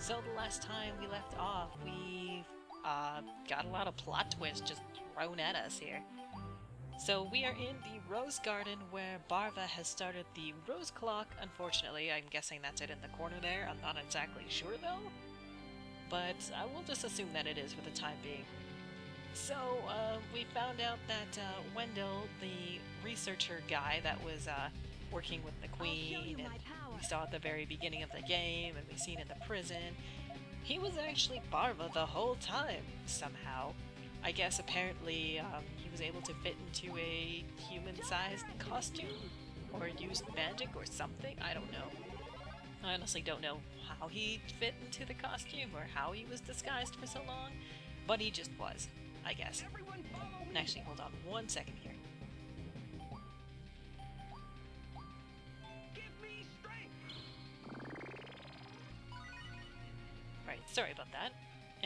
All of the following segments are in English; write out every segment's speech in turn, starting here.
So the last time we left off, we got a lot of plot twists just thrown at us here. So we are in the Rose Garden where Barva has started the Rose Clock. Unfortunately, I'm guessing that's it in the corner there. I'm not exactly sure though. But I will just assume that it is for the time being. So, we found out that Wendell, the researcher guy that was working with the Queen, and we saw at the very beginning of the game, and we seen in the prison, he was actually Barva the whole time, somehow. I guess apparently he was able to fit into a human-sized costume, or used magic or something, I don't know. I honestly don't know how he fit into the costume, or how he was disguised for so long, but he just was, I guess. And actually, hold on 1 second here. Right, sorry about that.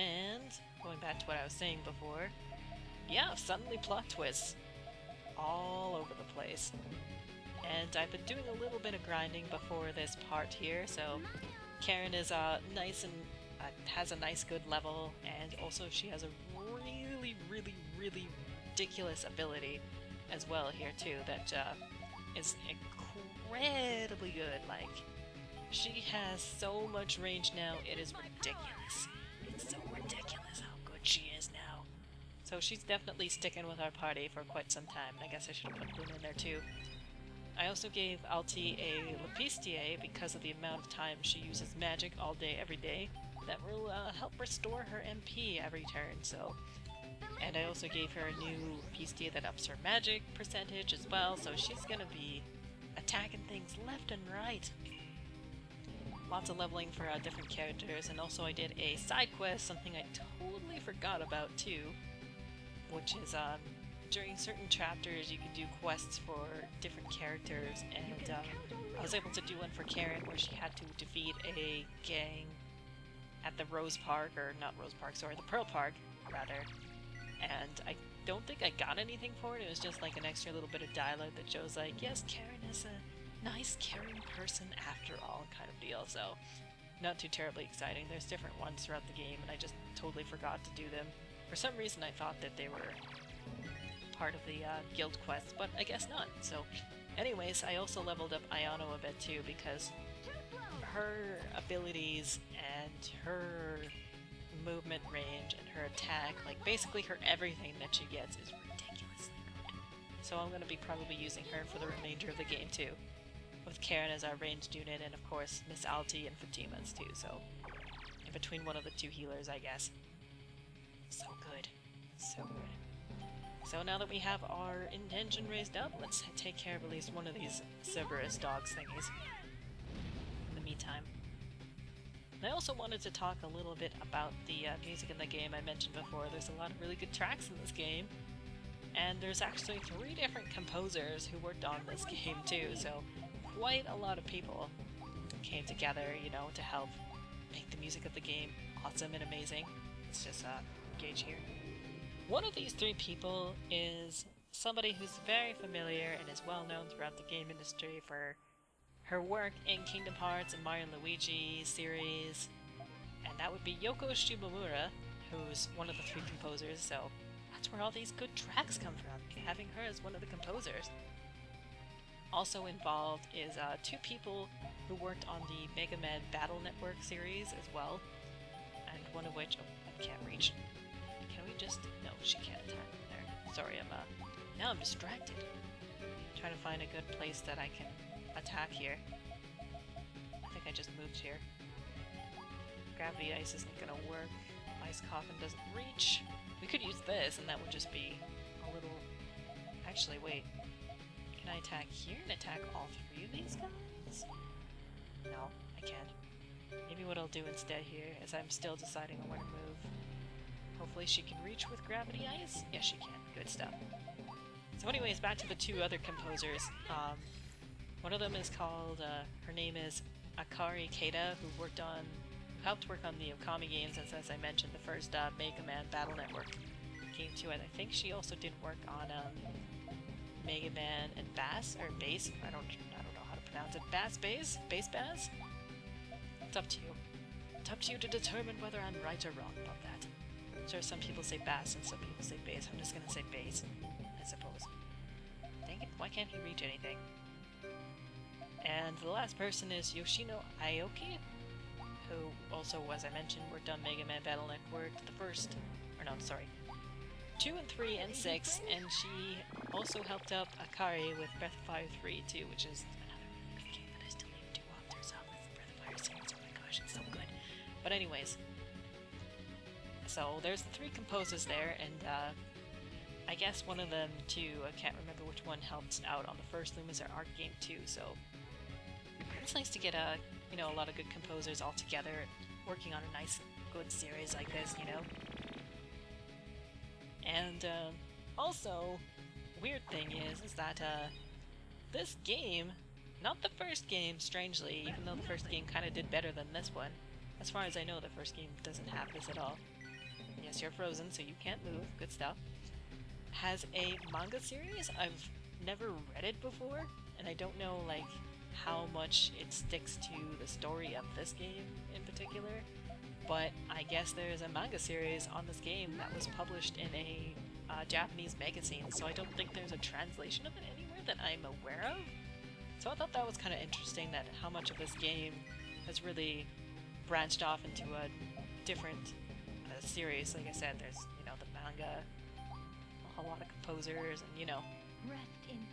And going back to what I was saying before, yeah, suddenly plot twists all over the place. And I've been doing a little bit of grinding before this part here, so Karen is nice and has a nice good level, and also she has a really ridiculous ability as well here too that is incredibly good. Like, she has so much range now, it is ridiculous. It's so ridiculous how good she is now. So she's definitely sticking with our party for quite some time, and I guess I should have put Luna in there too. I also gave Alti a Lepistier because of the amount of time she uses magic all day every day. That will help restore her MP every turn, so... And I also gave her a new Lepistier that ups her magic percentage as well, so she's gonna be attacking things left and right. Lots of leveling for different characters, and also I did a side quest, something I totally forgot about too, which is during certain chapters you can do quests for different characters, and I was able to do one for Karen where she had to defeat a gang at the Rose Park, or not Rose Park, sorry, the Pearl Park, rather. And I don't think I got anything for it. It was just like an extra little bit of dialogue that shows like, yes, Karen is a nice, caring person after all, kind of deal. So, not too terribly exciting. There's different ones throughout the game, and I just totally forgot to do them. For some reason I thought that they were part of the guild quest, but I guess not. So, anyways, I also leveled up Ayano a bit too, because her abilities and her movement range and her attack, like basically her everything that she gets is ridiculously good. So I'm going to be probably using her for the remainder of the game too, with Karen as our ranged unit, and of course Miss Alti and Fatima's too, so in between one of the two healers, I guess. So good. So good. So now that we have our intention raised up, let's take care of at least one of these Cerberus dogs thingies in the meantime. And I also wanted to talk a little bit about the music in the game. I mentioned before, there's a lot of really good tracks in this game, and there's actually 3 different composers who worked on this game too, so quite a lot of people came together, you know, to help make the music of the game awesome and amazing. Let's just gauge here. One of these 3 people is somebody who's very familiar and is well known throughout the game industry for her work in Kingdom Hearts and Mario & Luigi series, and that would be Yoko Shimomura, who's one of the 3 composers, so that's where all these good tracks come from, having her as one of the composers. Also involved is 2 people who worked on the Mega Man Battle Network series as well, and one of which, oh, I can't reach. Can we just, no, she can't attack there. Sorry, now I'm distracted. Trying to find a good place that I can attack here. I think I just moved here. Gravity Ice isn't gonna work. Ice Coffin doesn't reach. We could use this and that would just be a little... Actually, wait. Can I attack here and attack all 3 of these guys? No, I can't. Maybe what I'll do instead here is I'm still deciding on where to move. Hopefully she can reach with Gravity Ice? Yes, she can. Good stuff. So anyways, back to the 2 other composers. One of them is called, her name is Akari Keita, who helped work on the Okami games, as I mentioned, the first Mega Man Battle Network game too, and I think she also did work on Mega Man and Bass, or Bass, I don't know how to pronounce it. Bass Bass? Bass Bass? It's up to you. It's up to you to determine whether I'm right or wrong about that. Sure, some people say bass and some people say bass. I'm just gonna say bass, I suppose. Dang it, why can't he reach anything? And the last person is Yoshino Aoki, who also, as I mentioned, worked on Mega Man Battle Network, the first, or no, sorry, 2 and 3 and 6, and she also helped out Akari with Breath of Fire 3 too, which is another really good game that I still need to do walkthroughs of. It's the Breath of Fire series, oh my gosh, it's so good. But anyways, so there's 3 composers there, and I guess one of them too, I can't remember which one, helped out on the first Luminous Arc game too, so it's nice to get a lot of good composers all together working on a nice, good series like this, you know? And also, weird thing is that this game, not the first game, strangely, even though the first game kind of did better than this one, as far as I know, the first game doesn't have this at all. Yes, you're frozen, so you can't move, good stuff. Has a manga series. I've never read it before, and I don't know, like, how much it sticks to the story of this game in particular, but I guess there's a manga series on this game that was published in a Japanese magazine, so I don't think there's a translation of it anywhere that I'm aware of. So I thought that was kind of interesting, that how much of this game has really branched off into a different series. Like I said, there's, the manga, a lot of composers, and,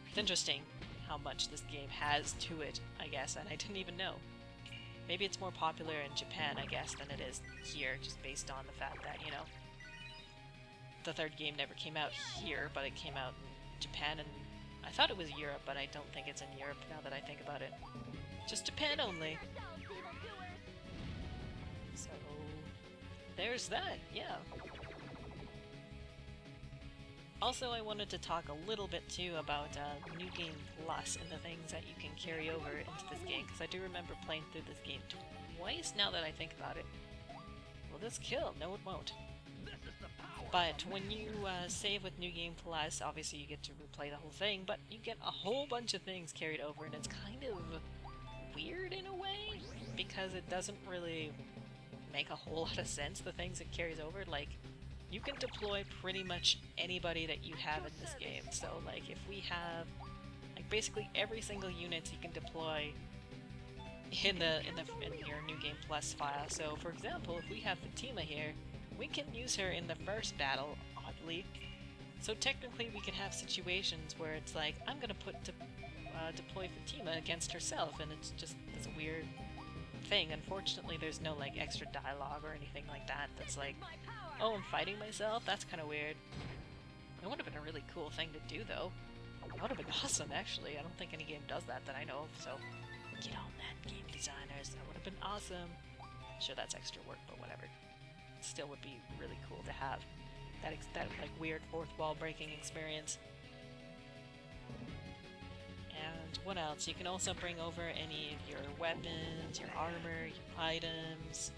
it's interesting how much this game has to it, I guess, and I didn't even know. Maybe it's more popular in Japan, I guess, than it is here, just based on the fact that, the third game never came out here, but it came out in Japan, and I thought it was Europe, but I don't think it's in Europe now that I think about it. Just Japan only. So, there's that, yeah. Also, I wanted to talk a little bit too about New Game Plus and the things that you can carry over into this game, because I do remember playing through this game twice now that I think about it. Will this kill? No, it won't. But when you save with New Game Plus, obviously you get to replay the whole thing, but you get a whole bunch of things carried over, and it's kind of weird in a way, because it doesn't really make a whole lot of sense, the things it carries over. Like, you can deploy pretty much anybody that you have in this game. So, like, if we have, like, basically every single unit you can deploy in your New Game Plus file. So, for example, if we have Fatima here, we can use her in the first battle, oddly. So technically we can have situations where it's like, I'm gonna deploy Fatima against herself, and it's just this weird thing. Unfortunately, there's no, like, extra dialogue or anything like that that's like, oh, I'm fighting myself? That's kind of weird. It would have been a really cool thing to do, though. That would have been awesome, actually. I don't think any game does that I know of, so get on that, game designers. That would have been awesome. Sure, that's extra work, but whatever. It still would be really cool to have that like, weird fourth wall breaking experience. And what else? You can also bring over any of your weapons, your armor, your items,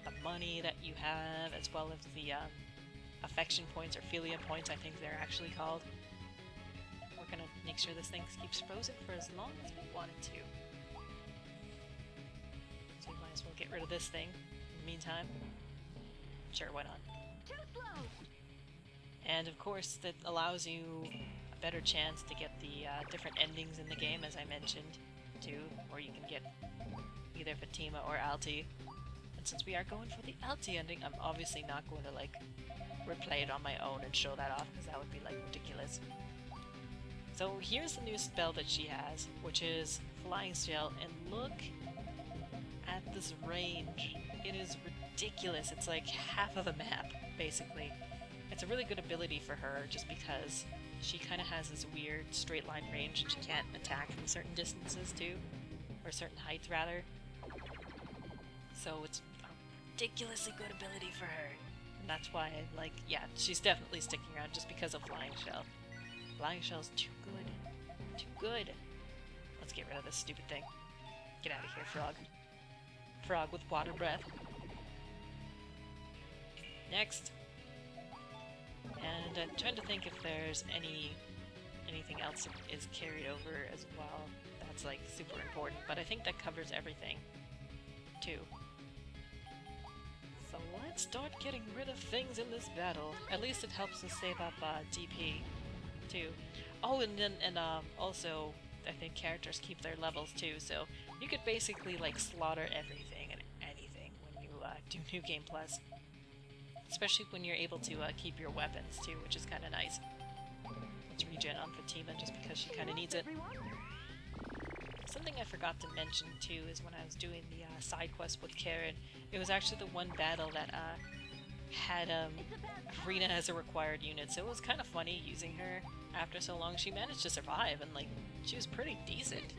the money that you have, as well as the affection points, or philia points, I think they're actually called. We're gonna make sure this thing keeps frozen for as long as we want it to. So we might as well get rid of this thing in the meantime. Sure, why not? Too slow. And of course, that allows you a better chance to get the different endings in the game, as I mentioned, too, where you can get either Fatima or Alti. And since we are going for the Alti ending, I'm obviously not going to, like, replay it on my own and show that off, because that would be, like, ridiculous. So here's the new spell that she has, which is Flying Shell, and look at this range. It is ridiculous. It's like half of a map, basically. It's a really good ability for her, just because she kind of has this weird straight line range, and she can't attack from certain distances, too. Or certain heights, rather. So it's a ridiculously good ability for her. And that's why, like, yeah, she's definitely sticking around just because of Flying Shell. Flying Shell's too good. Too good. Let's get rid of this stupid thing. Get out of here, frog. Frog with water breath. Next. And I'm trying to think if there's anything else that is carried over as well that's, like, super important, but I think that covers everything too. Start getting rid of things in this battle. At least it helps us save up DP too. Oh, and then also I think characters keep their levels too, so you could basically like slaughter everything and anything when you do New Game Plus. Especially when you're able to keep your weapons too, which is kind of nice. Let's regen on Fatima just because she kind of needs it. Something I forgot to mention too is when I was doing the side quest with Karen, it was actually the one battle that had Arena as a required unit, so it was kind of funny using her after so long. She managed to survive, and like she was pretty decent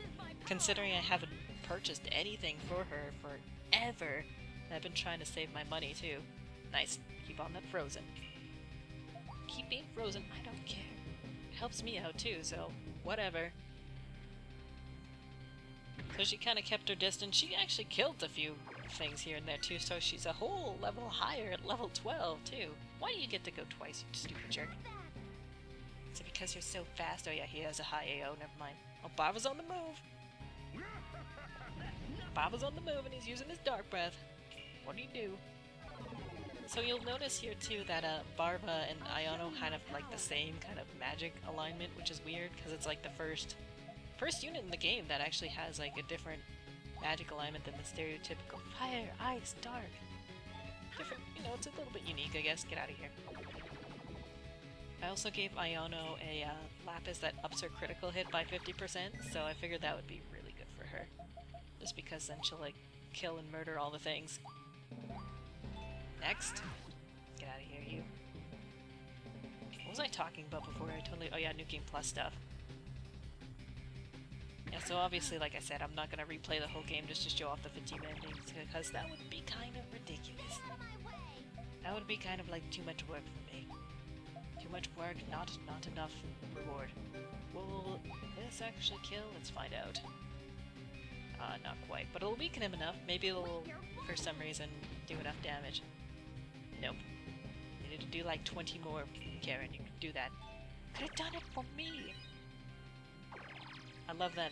considering I haven't purchased anything for her forever, and I've been trying to save my money too. Nice. Keep on that frozen. Keep being frozen, I don't care. It helps me out too, so whatever. So she kind of kept her distance. She actually killed a few things here and there too, so she's a whole level higher at level 12 too. Why do you get to go twice, you stupid jerk? Is it because you're so fast? Oh yeah, he has a high AO, never mind. Oh, Bava's on the move! Bava's on the move and he's using his Dark Breath. What do you do? So you'll notice here too that Barva and Iono kind of like the same kind of magic alignment, which is weird because it's like the first unit in the game that actually has like a different magic alignment than the stereotypical fire, ice, dark. Different, you know, it's a little bit unique, I guess. Get out of here. I also gave Iono a Lapis that ups her critical hit by 50%, so I figured that would be really good for her. Just because then she'll like kill and murder all the things. Next. Get out of here, you. What was I talking about before? Oh yeah, New Game Plus stuff. Yeah, so obviously, like I said, I'm not gonna replay the whole game just to show off the Fatima endings, because that would be kind of ridiculous. That would be kind of like too much work for me. Too much work, not enough reward. Will this actually kill? Let's find out. Not quite, but it'll weaken him enough. Maybe it'll, for some reason, do enough damage. Nope. You need to do like 20 more, Karen. You can do that. Could have done it for me! I love that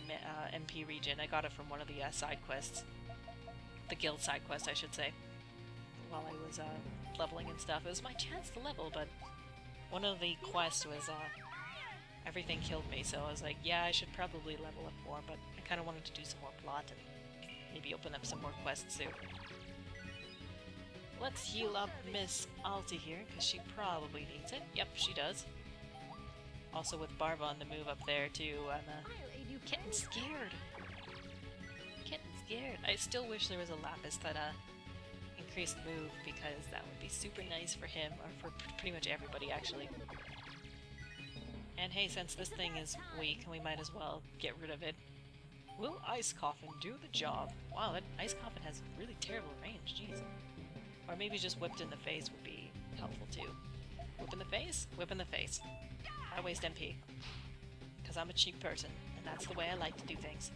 MP regen. I got it from one of the side quests. The guild side quest, I should say. While I was leveling and stuff. It was my chance to level, but one of the quests was everything killed me, so I was like, yeah, I should probably level up more, but I kind of wanted to do some more plot and maybe open up some more quests soon. Let's heal up Miss Alti here, because she probably needs it. Yep, she does. Also with Barva on the move up there too, I'm getting scared. Getting scared. I still wish there was a Lapis that increased move, because that would be super nice for him, or for pretty much everybody actually. And hey, since this thing is weak, we might as well get rid of it. Will Ice Coffin do the job? Wow, that Ice Coffin has really terrible range, jeez. Or maybe just whipped in the face would be helpful too. Whip in the face? Whip in the face. I waste MP. Because I'm a cheap person, and that's the way I like to do things.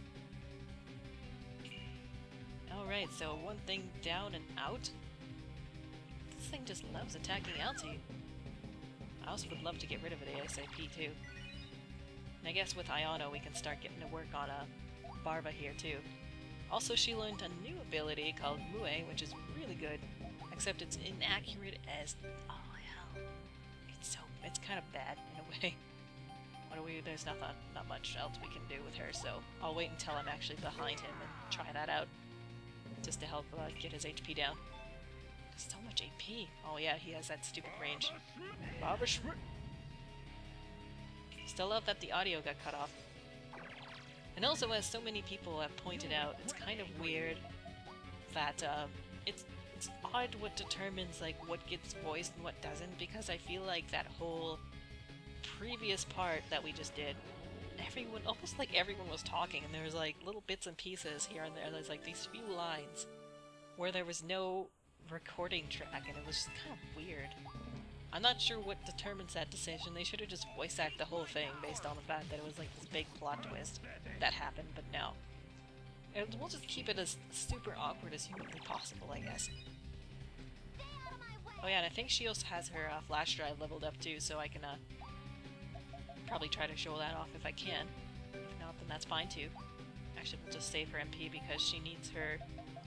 Alright, so one thing down and out. This thing just loves attacking Alti. I also would love to get rid of it ASAP too. And I guess with Iono we can start getting to work on Barva here too. Also, she learned a new ability called Mue, which is really good, except it's inaccurate as all hell. It's kind of bad in a way. There's not much else we can do with her, so I'll wait until I'm actually behind him and try that out, just to help get his HP down. So much AP. Oh yeah, he has that stupid range. Still love that the audio got cut off. And also, as so many people have pointed out, it's kind of weird that it's odd what determines like what gets voiced and what doesn't, because I feel like that whole previous part that we just did, almost like everyone was talking, and there was like little bits and pieces here and there. There's like these few lines where there was no recording track, and it was just kind of weird. I'm not sure what determines that decision. They should have just voice acted the whole thing based on the fact that it was like this big plot twist that happened, but no. And we'll just keep it as super awkward as humanly possible, I guess. Oh yeah, and I think she also has her flash drive leveled up too, so I can probably try to show that off if I can. If not, then that's fine too. Actually, we'll just save her MP because she needs her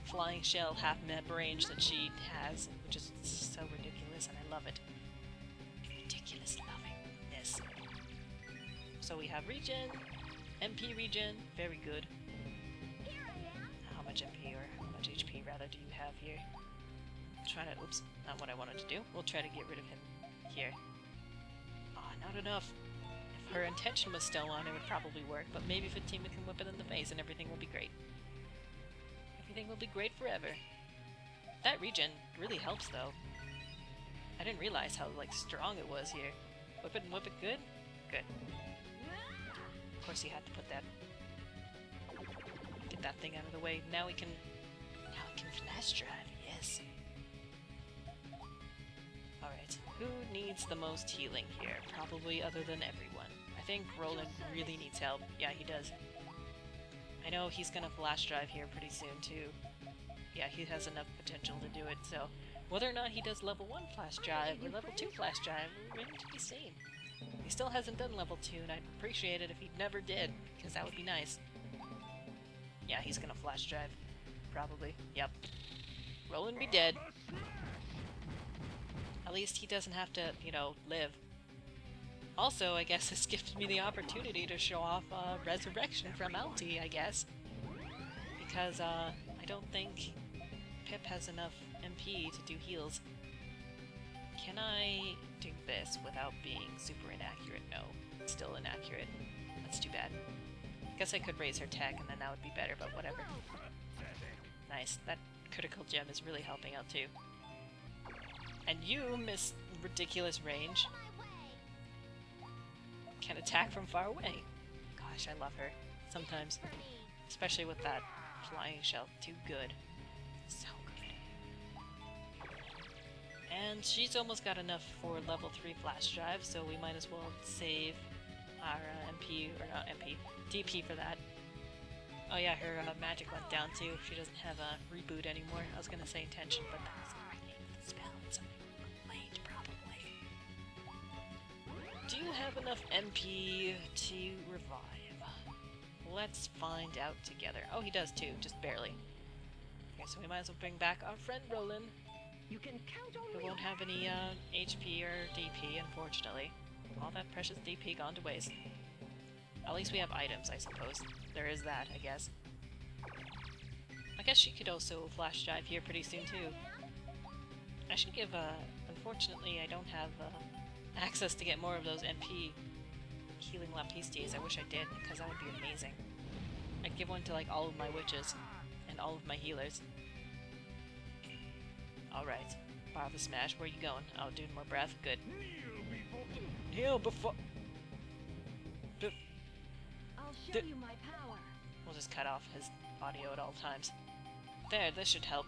flying shell half-map range that she has, which is so ridiculous, and I love it. Ridiculous lovingness. So we have regen, MP regen, very good. How much MP, or how much HP rather, do you have here? Trying to, oops, not what I wanted to do. We'll try to get rid of him here. Ah, not enough. If her intention was still on, it would probably work, but maybe Fatima can whip it in the face and everything will be great. Everything will be great forever. That regen really helps, though. I didn't realize how, like, strong it was here. Whip it and whip it good? Good. Of course, you had to put that... Get that thing out of the way. Now we can flash drive, yes. Alright, who needs the most healing here? Probably other than everyone. I think Roland really needs help. Yeah, he does. I know he's gonna flash drive here pretty soon, too. Yeah, he has enough potential to do it, so... Whether or not he does level 1 flash drive or level 2 flash drive remains to be seen. He still hasn't done level 2, and I'd appreciate it if he never did, because that would be nice. Yeah, he's gonna flash drive. Probably. Yep. Roland be dead. At least he doesn't have to, you know, live. Also, I guess this gives me the opportunity to show off Resurrection from Alti, I guess. Because, I don't think Pip has enough MP to do heals. Can I do this without being super inaccurate? No. It's still inaccurate. That's too bad. Guess I could raise her tech and then that would be better, but whatever. Nice. That critical gem is really helping out too. And you, Miss Ridiculous Range, can attack from far away. Gosh, I love her. Sometimes. Especially with that flying shell. Too good. So good. And she's almost got enough for level 3 flash drive, so we might as well save our MP, or not MP, DP for that. Oh yeah, her magic went down too. She doesn't have a reboot anymore. I was gonna say intention, but that was the name of the spell. It's something late, probably. Do you have enough MP to revive? Let's find out together. Oh, he does too, just barely. Okay, so we might as well bring back our friend Roland. You can count on Who won't have any HP or DP, unfortunately. All that precious DP gone to waste. At least we have items, I suppose. There is that, I guess. I guess she could also flash drive here pretty soon, too. I should give, unfortunately, I don't have, access to get more of those MP healing Lapistes. I wish I did, because that would be amazing. I'd give one to, like, all of my witches, and all of my healers. Alright. Bar the smash, where are you going? Oh, doing more breath? Good. Heal before... I'll show you my power. We'll just cut off his audio at all times. There, this should help.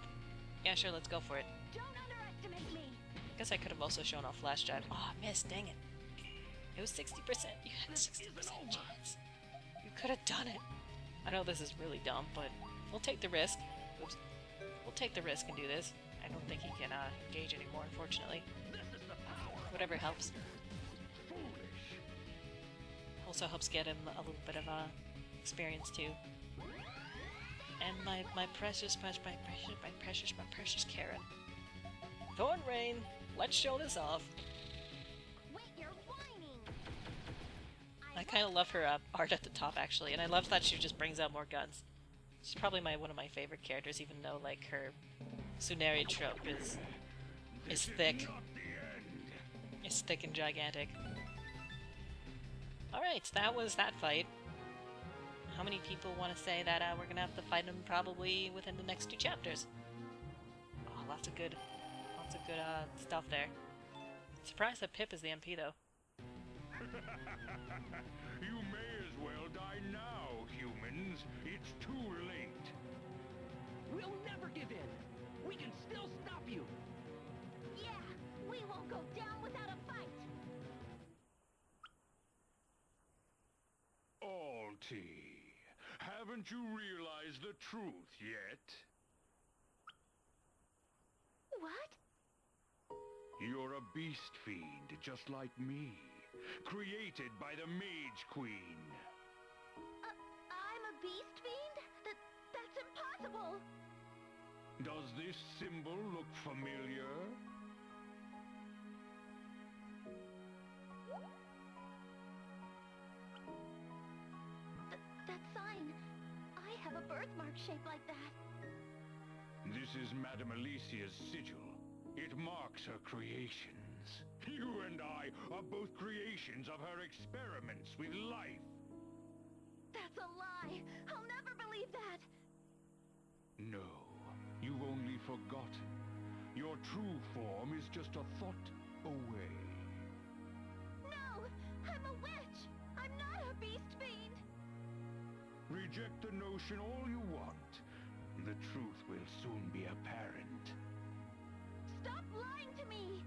Yeah, sure, let's go for it. Don't underestimate me. Guess I could have also shown off flash drive. Oh, I missed, dang it. It was 60%. You had a 60% chance. You could have done it. I know this is really dumb, but we'll take the risk. Oops. We'll take the risk and do this. I don't think he can engage anymore, unfortunately. Whatever helps. Also helps get him a little bit of experience too. And my precious Karen. Thorn Rain, let's show this off. Quit your whining. I kind of love her art at the top actually, and I love that she just brings out more guns. She's probably one of my favorite characters, even though like her Tsuneri trope is thick. It's thick and gigantic. Alright, that was that fight. How many people want to say that we're gonna have to fight him probably within the next 2 chapters? Oh, lots of good stuff there. Surprised that Pip is the MP though. You may as well die now, humans. It's too late. We'll never give in. We can still stop you. Yeah, we won't go down without a fight. Alti, haven't you realized the truth yet? What? You're a beast fiend, just like me. Created by the Mage Queen. I'm a beast fiend? That's impossible. Does this symbol look familiar? That sign. I have a birthmark shaped like that. This is Madame Alicia's sigil. It marks her creations. You and I are both creations of her experiments with life. That's a lie. I'll never believe that. No, you've only forgotten. Your true form is just a thought away. No! I'm a witch! I'm not a beast fiend! Reject the notion all you want. The truth will soon be apparent. Stop lying to me!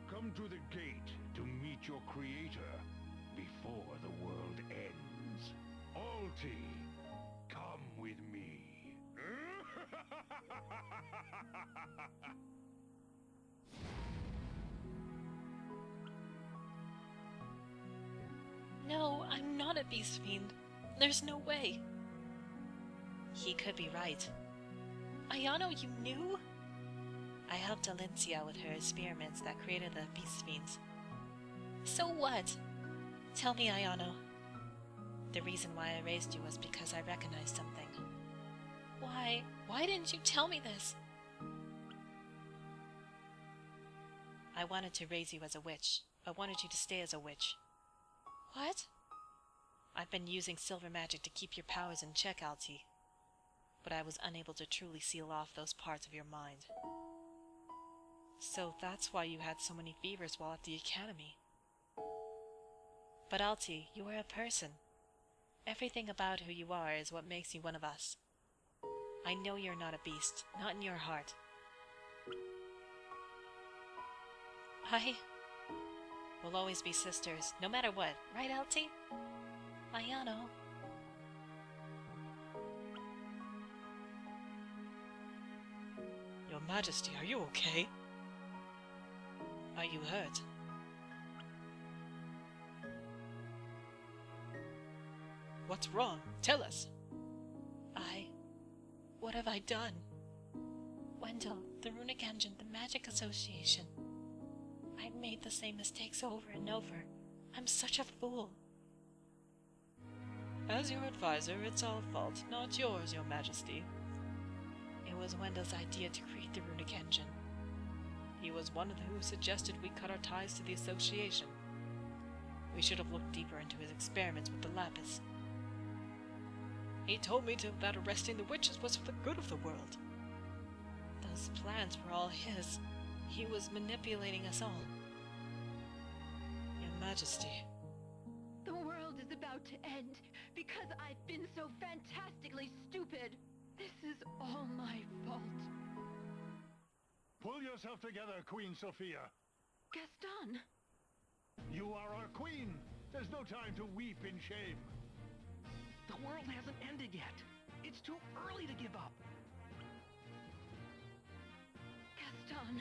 Come to the gate to meet your creator before the world ends. Alti, come with me. No, I'm not a beast fiend. There's no way. He could be right. Ayano, you knew? I helped Alicia with her experiments that created the beast fiends. So what? Tell me, Ayano. The reason why I raised you was because I recognized something. Why didn't you tell me this? I wanted to raise you as a witch. I wanted you to stay as a witch. What? I've been using silver magic to keep your powers in check, Alti. But I was unable to truly seal off those parts of your mind. So that's why you had so many fevers while at the academy. But Alti, you are a person. Everything about who you are is what makes you one of us. I know you're not a beast, not in your heart. We'll always be sisters, no matter what, right, Alti? Ayano. Your Majesty, are you okay? Are you hurt? What's wrong? Tell us! What have I done? Wendell, the Runic Engine, the Magic Association. I've made the same mistakes over and over. I'm such a fool. As your advisor, it's our fault, not yours, Your Majesty. It was Wendell's idea to create the Runic Engine. He was one of who suggested we cut our ties to the Association. We should have looked deeper into his experiments with the lapis. He told me that arresting the witches was for the good of the world. Those plans were all his. He was manipulating us all. Your Majesty. The world is about to end because I've been so fantastically stupid. This is all my fault. Pull yourself together, Queen Sophia. Gaston! You are our queen. There's no time to weep in shame. The world hasn't ended yet. It's too early to give up. Gaston.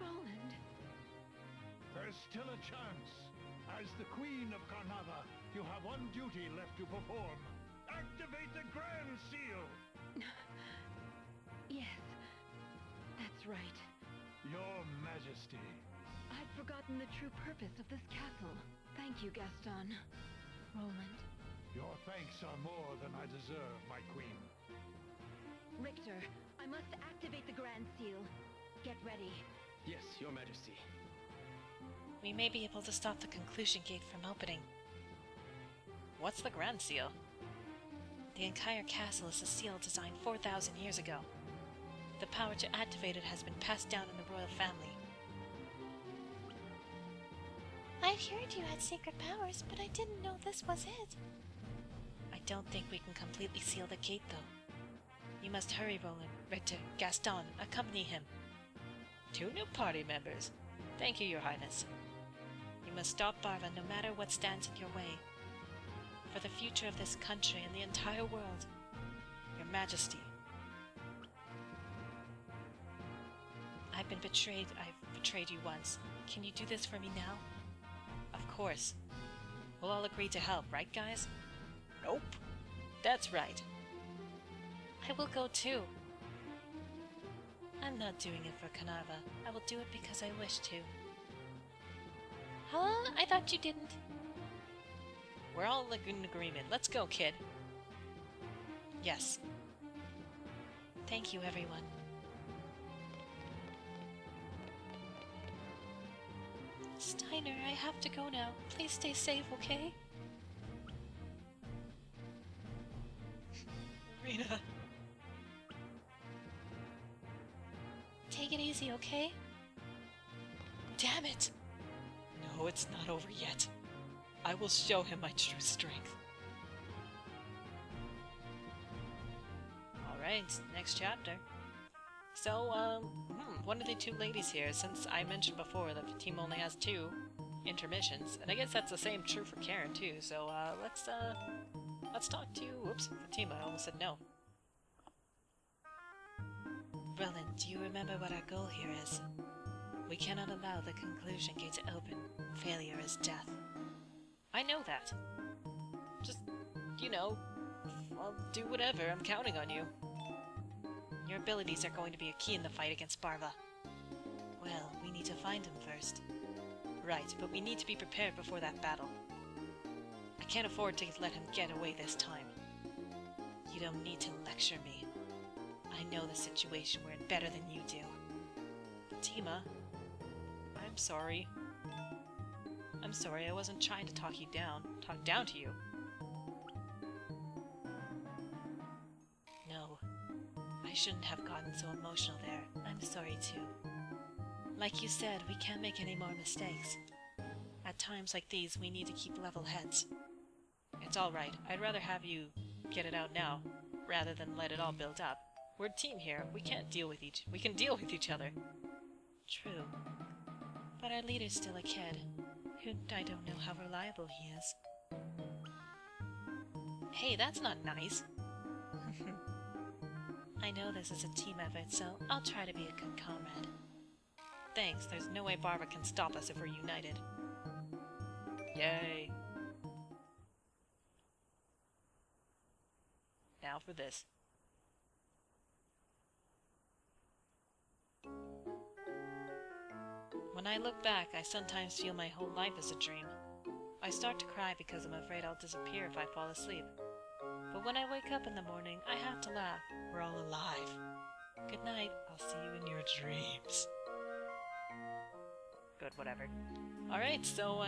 Roland. There's still a chance. As the Queen of Carnava, you have one duty left to perform. Activate the Grand Seal! Yes, that's right. Your Majesty. I'd forgotten the true purpose of this castle. Thank you, Gaston. Roland. Your thanks are more than I deserve, my queen. Richter, I must activate the Grand Seal. Get ready. Yes, Your Majesty. We may be able to stop the conclusion gate from opening. What's the Grand Seal? The entire castle is a seal designed 4,000 years ago. The power to activate it has been passed down in the royal family. I've heard you had secret powers, but I didn't know this was it. I don't think we can completely seal the gate, though. You must hurry, Roland. Richter, Gaston, accompany him. 2 new party members. Thank you, Your Highness. You must stop Barva no matter what stands in your way. For the future of this country and the entire world. Your Majesty. I've betrayed you once. Can you do this for me now? Of course. We'll all agree to help, right, guys? Nope. That's right. I will go too. I'm not doing it for Carnarva. I will do it because I wish to. Huh? I thought you didn't. We're all in agreement. Let's go, kid. Yes. Thank you, everyone. Steiner, I have to go now. Please stay safe, okay? Rita. Take it easy, okay? Damn it! No, it's not over yet. I will show him my true strength. Alright, next chapter. So, one of the two ladies here, since I mentioned before that the team only has 2 intermissions, and I guess that's the same true for Karen too, so, let's talk to, whoops, Fatima, I almost said no. Roland, do you remember what our goal here is? We cannot allow the conclusion gate to open. Failure is death. I know that. Just, you know, I'll do whatever, I'm counting on you. Your abilities are going to be a key in the fight against Barva. Well, we need to find him first. Right, but we need to be prepared before that battle. I can't afford to let him get away this time. You don't need to lecture me. I know the situation we're in better than you do. Fatima, I'm sorry. I'm sorry, I wasn't trying to talk down to you. No, I shouldn't have gotten so emotional there. I'm sorry too. Like you said, we can't make any more mistakes. At times like these, we need to keep level heads. It's alright, I'd rather have you get it out now, rather than let it all build up. We're a team here, we can deal with each other. True. But our leader's still a kid, who I don't know how reliable he is. Hey, that's not nice. I know this is a team effort, so I'll try to be a good comrade. Thanks, there's no way Barva can stop us if we're united. Yay. Now for this. When I look back, I sometimes feel my whole life is a dream. I start to cry because I'm afraid I'll disappear if I fall asleep. But when I wake up in the morning, I have to laugh. We're all alive. Good night. I'll see you in your dreams. Good, whatever. Alright, so I